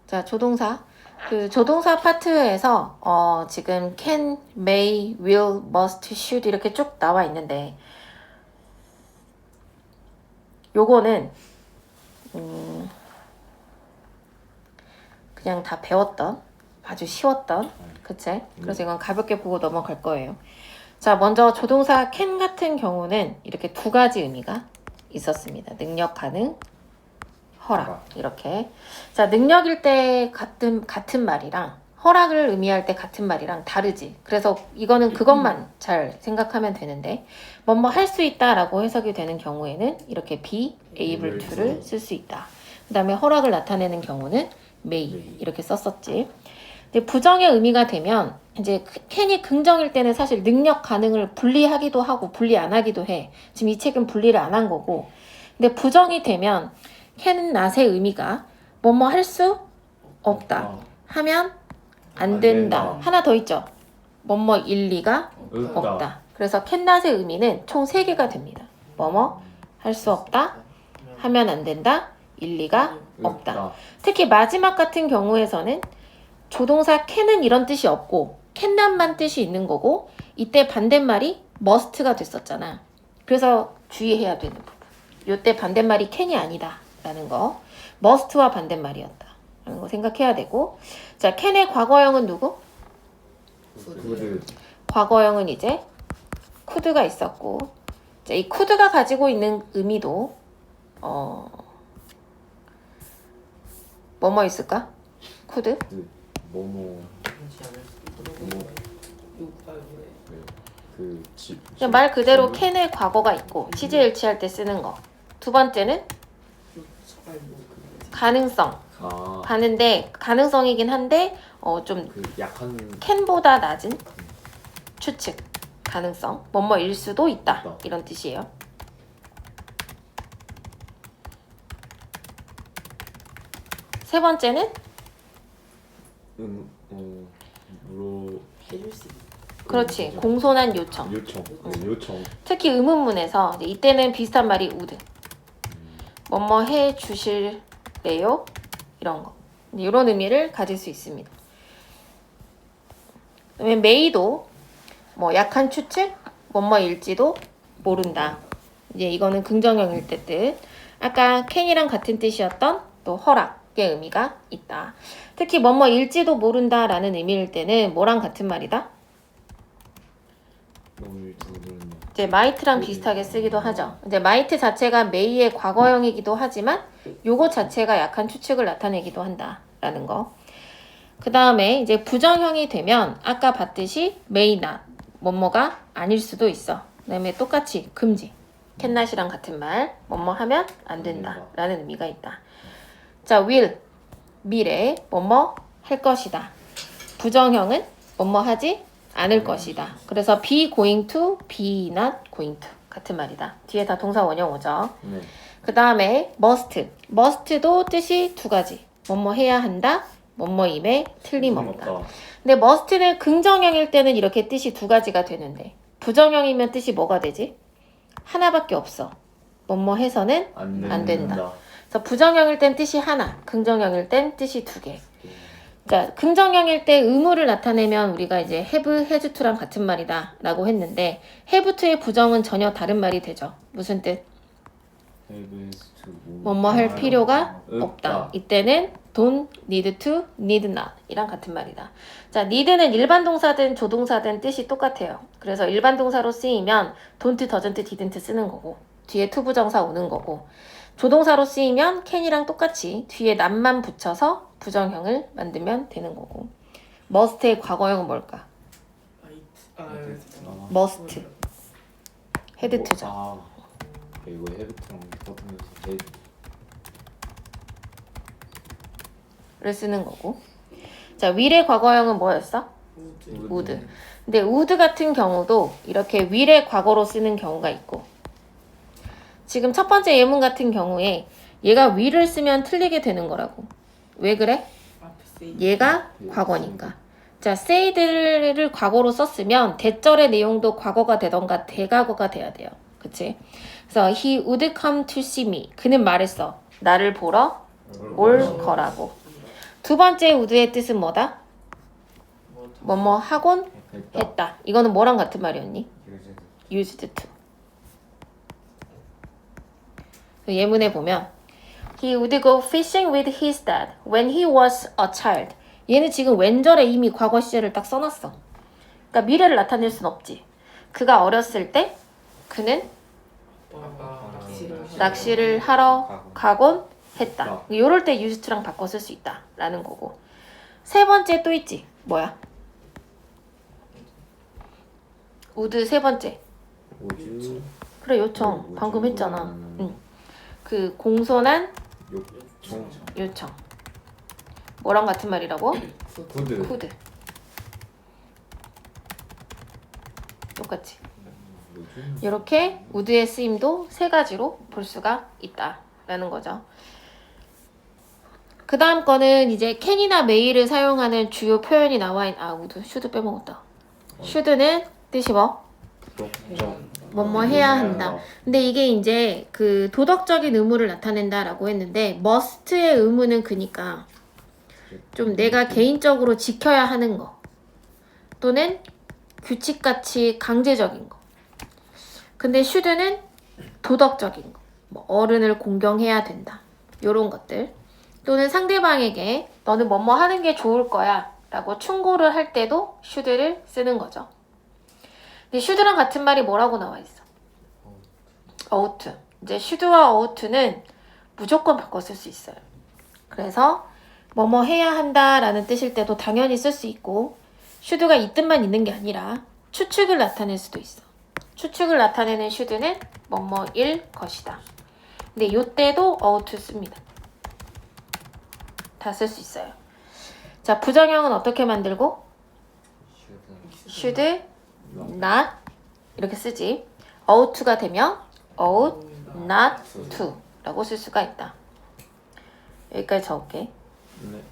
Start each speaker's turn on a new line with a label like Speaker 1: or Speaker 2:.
Speaker 1: 자, 조동사. 그 조동사 파트에서 지금 can, may, will, must, should 이렇게 쭉 나와 있는데 요거는 그냥 다 배웠던 아주 쉬웠던 그치? 그래서 이건 가볍게 보고 넘어갈 거예요. 자, 먼저 조동사 can 같은 경우는 이렇게 두 가지 의미가 있었습니다. 능력, 가능, 허락 이렇게. 자, 능력일 때 같은 말이랑 허락을 의미할 때 같은 말이랑 다르지. 그래서 이거는 그것만 잘 생각하면 되는데 뭐뭐 할 수 있다라고 해석이 되는 경우에는 이렇게 be able to를 쓸 수 있다. 그 다음에 허락을 나타내는 경우는 may 이렇게 썼었지. 근데 부정의 의미가 되면 이제 can이 긍정일 때는 사실 능력 가능을 분리하기도 하고 분리 안 하기도 해. 지금 이 책은 분리를 안 한 거고. 근데 부정이 되면 can not의 의미가 뭐뭐 할 수 없다. 하면 안 된다. 하나 더 있죠. 뭐뭐 일리가 없다. 그래서 can not의 의미는 총 3개가 됩니다. 뭐뭐 할 수 없다. 하면 안 된다. 일리가 없다. 특히 마지막 같은 경우에서는 조동사 can은 이런 뜻이 없고 can not만 뜻이 있는 거고 이때 반대말이 must가 됐었잖아. 그래서 주의해야 되는 부분. 이때 반대말이 can이 아니다 라는 거. must와 반대말이었다 라는 거 생각해야 되고. 자, can의 과거형은 누구?
Speaker 2: could.
Speaker 1: 과거형은 이제 could가 있었고, 자, 이 could가 가지고 있는 의미도 뭐뭐 있을까? could?
Speaker 2: 뭐뭐
Speaker 1: 그냥 말 그대로 can의 과거가 있고 취재일치할 때 쓰는 거. 두 번째는 가능성. 가는데 가능성이긴 한데 좀
Speaker 2: 약한
Speaker 1: can보다 낮은 추측. 가능성. 뭐뭐일 수도 있다. 이런 뜻이에요. 세 번째는
Speaker 3: 해줄 수 있는.
Speaker 1: 그렇지. 공손한 요청.
Speaker 2: 요청.
Speaker 1: 특히 의문문에서 이때는 비슷한 말이 would. 뭐뭐 해 주실래요? 이런 거. 이런 의미를 가질 수 있습니다. 그다음에 may도 뭐 약한 추측, 뭐뭐일지도 모른다. 이제 이거는 긍정형일 때 뜻. 아까 can이랑 같은 뜻이었던 또 허락의 의미가 있다. 특히 뭐뭐일지도 모른다라는 의미일 때는 뭐랑 같은 말이다? 이제 might랑 비슷하게 쓰기도 하죠. 이제 might 자체가 may의 과거형이기도 하지만 요거 자체가 약한 추측을 나타내기도 한다라는 거. 그 다음에 이제 부정형이 되면 아까 봤듯이 may not 뭐뭐가 아닐 수도 있어. 그 다음에 똑같이 금지. cannot이랑 같은 말 뭐뭐 하면 안 된다 라는 의미가 있다. 자, will 미래 뭐뭐 할 것이다. 부정형은 뭐뭐 하지 않을 것이다. 그래서 be going to, be not going to 같은 말이다. 뒤에 다 동사 원형 오죠. 그 다음에 must. must도 뜻이 두 가지. 뭐뭐 해야 한다. 뭐뭐임에 틀림없다. 근데 must는 긍정형일 때는 이렇게 뜻이 두 가지가 되는데 부정형이면 뜻이 뭐가 되지? 하나밖에 없어. 뭐뭐 해서는 안 된다. 그래서 부정형일 땐 뜻이 하나, 긍정형일 땐 뜻이 두 개. 그러니까 긍정형일 때 의무를 나타내면 우리가 이제 have, has to랑 같은 말이다 라고 했는데 have to의 부정은 전혀 다른 말이 되죠. 무슨 뜻? 뭐뭐 할 필요가 없다. 이때는 don't need to, need not 이랑 같은 말이다. 자, need는 일반 동사든 조동사든 뜻이 똑같아요. 그래서 일반 동사로 쓰이면 don't, doesn't, didn't 쓰는 거고 뒤에 to 부정사 오는 거고 조동사로 쓰이면 can이랑 똑같이 뒤에 not만 붙여서 부정형을 만들면 되는 거고. must의 과거형은 뭘까? must. had to죠.
Speaker 2: 이거 헤드랑 똑같으면서
Speaker 1: 를 쓰는 거고. 자, will의 과거형은 뭐였어? would. 근데 would 같은 경우도 이렇게 will의 과거로 쓰는 경우가 있고 지금 첫 번째 예문 같은 경우에 얘가 will을 쓰면 틀리게 되는 거라고. 왜 그래? 얘가 과거니까. 자, said를 과거로 썼으면 대절의 내용도 과거가 되던가 대과거가 돼야 돼요. 그치? 그래서 he would come to see me. 그는 말했어. 나를 보러 올 거라고. 두 번째 would의 뜻은 뭐다? 뭐뭐 하곤
Speaker 2: 했다.
Speaker 1: 했다. 이거는 뭐랑 같은 말이었니? used to. 예문에 보면 He would go fishing with his dad when he was a child. 얘는 지금 왼절에 이미 과거 시제를 딱 써놨어. 그러니까 미래를 나타낼 순 없지. 그가 어렸을 때 그는 낚시를 하러 가곤 했다. 요럴 때 used to랑 바꿔 쓸 수 있다 라는 거고. 세 번째 또 있지. 뭐야? would 세 번째.
Speaker 2: 우주.
Speaker 1: 그래 요청. 방금 했잖아. 응. 그 공손한
Speaker 2: 요청.
Speaker 1: 요청. 뭐랑 같은 말이라고?
Speaker 2: 구드.
Speaker 1: could. 똑같이.
Speaker 2: 요즘.
Speaker 1: 이렇게 would의 쓰임도 세 가지로 볼 수가 있다라는 거죠. 그 다음 거는 이제 can이나 may를 사용하는 주요 표현이 나와 있는 would, should 빼먹었다. should는 뜻이 뭐? 뭐뭐 해야 한다. 근데 이게 이제 그 도덕적인 의무를 나타낸다라고 했는데 must의 의무는 그니까 좀 내가 개인적으로 지켜야 하는 거 또는 규칙같이 강제적인 거. 근데 should는 도덕적인 거. 뭐 어른을 공경해야 된다. 요런 것들. 또는 상대방에게 너는 뭐뭐 하는 게 좋을 거야 라고 충고를 할 때도 should를 쓰는 거죠. 근데 should랑 같은 말이 뭐라고 나와 있어? ought. 이제 should와 ought는 무조건 바꿔 쓸 수 있어요. 그래서 뭐뭐 해야 한다라는 뜻일 때도 당연히 쓸 수 있고 should가 이 뜻만 있는 게 아니라 추측을 나타낼 수도 있어. 추측을 나타내는 should는 뭐뭐일 것이다. 근데 이때도 ought 씁니다. 다 쓸 수 있어요. 자, 부정형은 어떻게 만들고? should, not 이렇게 쓰지. ought가 되면 ought not to 라고 쓸 수가 있다. 여기까지 적을게.
Speaker 2: 네.